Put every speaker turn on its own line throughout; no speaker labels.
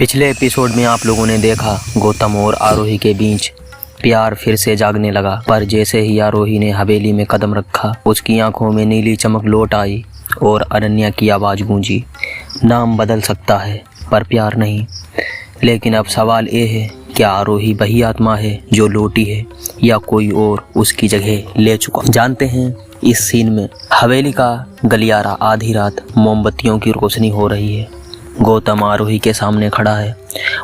पिछले एपिसोड में आप लोगों ने देखा गौतम और आरोही के बीच प्यार फिर से जागने लगा। पर जैसे ही आरोही ने हवेली में कदम रखा, उसकी आंखों में नीली चमक लौट आई और अनन्या की आवाज़ गूंजी, नाम बदल सकता है पर प्यार नहीं। लेकिन अब सवाल ये है, क्या आरोही वही आत्मा है जो लौटी है या कोई और उसकी जगह ले चुका? जानते हैं इस सीन में। हवेली का गलियारा, आधी रात, मोमबत्तियों की रोशनी हो रही है। गौतम आरोही के सामने खड़ा है,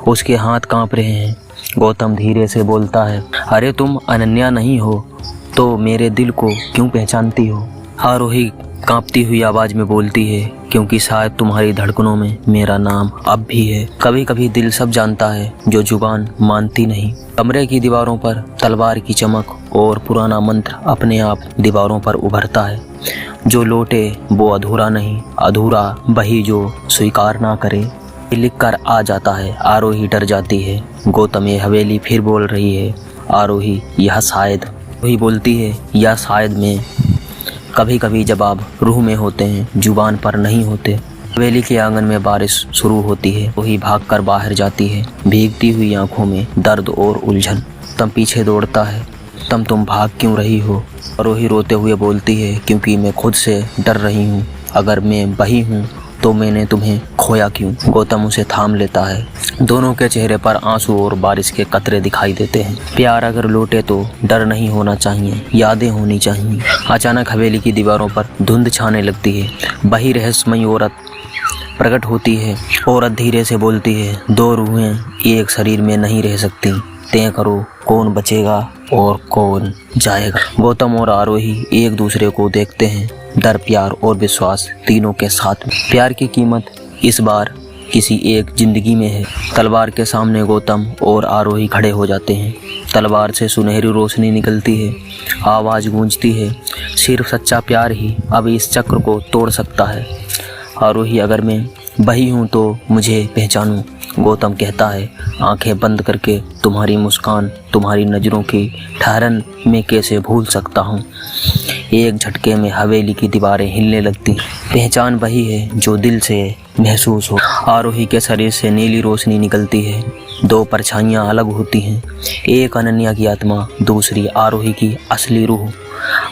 उसके हाथ कांप रहे हैं। गौतम धीरे से बोलता है, अरे तुम अनन्या नहीं हो तो मेरे दिल को क्यों पहचानती हो? आरोही कांपती हुई आवाज़ में बोलती है, क्योंकि शायद तुम्हारी धड़कनों में मेरा नाम अब भी है। कभी कभी दिल सब जानता है जो जुबान मानती नहीं। कमरे की दीवारों पर तलवार की चमक और पुराना मंत्र अपने आप दीवारों पर उभरता है। जो लौटे वो अधूरा नहीं, अधूरा वही जो स्वीकार ना करे। लिख कर आ जाता है। आरोही डर जाती है। गौतम ये हवेली फिर बोल रही है, आरोही यह शायद। वही बोलती है, यह शायद में कभी कभी जब आप रूह में होते हैं, जुबान पर नहीं होते। हवेली के आंगन में बारिश शुरू होती है। वही भागकर बाहर जाती है, भीगती हुई आंखों में दर्द और उलझन। तम पीछे दौड़ता है, तुम भाग क्यों रही हो? आरोही रोते हुए बोलती है, क्योंकि मैं खुद से डर रही हूँ। अगर मैं वही हूँ तो मैंने तुम्हें खोया क्यों? गौतम उसे थाम लेता है। दोनों के चेहरे पर आंसू और बारिश के कतरे दिखाई देते हैं। प्यार अगर लौटे तो डर नहीं होना चाहिए, यादें होनी चाहिए। अचानक हवेली की दीवारों पर धुंध छाने लगती है। वही रहस्यमयी औरत प्रकट होती है। औरत धीरे से बोलती है, दो रूहें एक शरीर में नहीं रह सकती। तय करो कौन बचेगा और कौन जाएगा। गौतम और आरोही एक दूसरे को देखते हैं। डर, प्यार और विश्वास तीनों के साथ में। प्यार की कीमत इस बार किसी एक जिंदगी में है। तलवार के सामने गौतम और आरोही खड़े हो जाते हैं। तलवार से सुनहरी रोशनी निकलती है, आवाज़ गूंजती है, सिर्फ सच्चा प्यार ही अब इस चक्र को तोड़ सकता है। आरोही, अगर मैं वही हूँ तो मुझे पहचानूं। गौतम कहता है, आंखें बंद करके तुम्हारी मुस्कान, तुम्हारी नज़रों की ठहरन मैं कैसे भूल सकता हूँ। एक झटके में हवेली की दीवारें हिलने लगती। पहचान वही है जो दिल से महसूस हो। आरोही के शरीर से नीली रोशनी निकलती है। दो परछाइयाँ अलग होती हैं, एक अनन्या की आत्मा, दूसरी आरोही की असली रूह।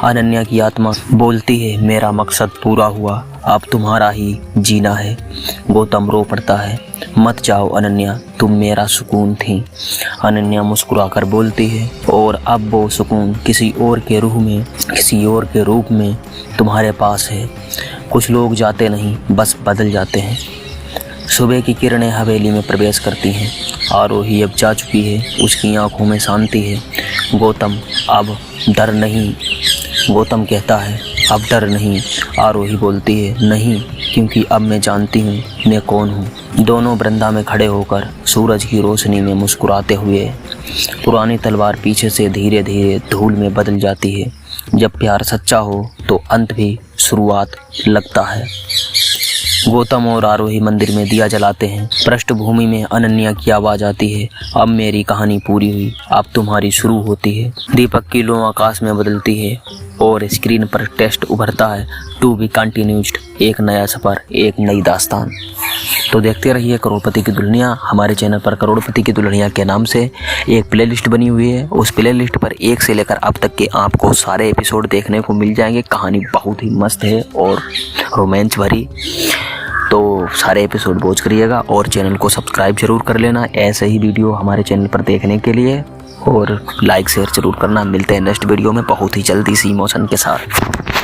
अनन्या की आत्मा बोलती है, मेरा मकसद पूरा हुआ, अब तुम्हारा ही जीना है। गौतम रो पड़ता है, मत जाओ अनन्या, तुम मेरा सुकून थी। अनन्या मुस्कुराकर बोलती है, और अब वो सुकून किसी और के रूह में, किसी और के रूप में तुम्हारे पास है। कुछ लोग जाते नहीं, बस बदल जाते हैं। सुबह की किरणें हवेली में प्रवेश करती हैं। आरोही अब जा चुकी है, उसकी आंखों में शांति है। गौतम, अब डर नहीं। गौतम कहता है, अब डर नहीं। आरोही बोलती है, नहीं, क्योंकि अब मैं जानती हूँ मैं कौन हूँ। दोनों बरंदा में खड़े होकर सूरज की रोशनी में मुस्कुराते हुए। पुरानी तलवार पीछे से धीरे धीरे धूल में बदल जाती है। जब प्यार सच्चा हो तो अंत भी शुरुआत लगता है। गौतम और आरोही मंदिर में दिया जलाते हैं। पृष्ठभूमि में अनन्या की आवाज़ आती है, अब मेरी कहानी पूरी हुई, अब तुम्हारी शुरू होती है। दीपक की लो आकाश में बदलती है और स्क्रीन पर टेक्स्ट उभरता है, टू बी कंटिन्यूड। एक नया सफ़र, एक नई दास्तान। तो देखते रहिए करोड़पति की दुल्हनियाँ। हमारे चैनल पर करोड़पति की दुल्हनियाँ के नाम से एक प्लेलिस्ट बनी हुई है। उस प्लेलिस्ट पर 1 से लेकर अब तक के आपको सारे एपिसोड देखने को मिल जाएंगे। कहानी बहुत ही मस्त है और रोमांच भरी। तो सारे एपिसोड वॉच करिएगा और चैनल को सब्सक्राइब जरूर कर लेना ऐसे ही वीडियो हमारे चैनल पर देखने के लिए, और लाइक शेयर जरूर करना। मिलते हैं नेक्स्ट वीडियो में बहुत ही जल्दी सी इमोशन के साथ।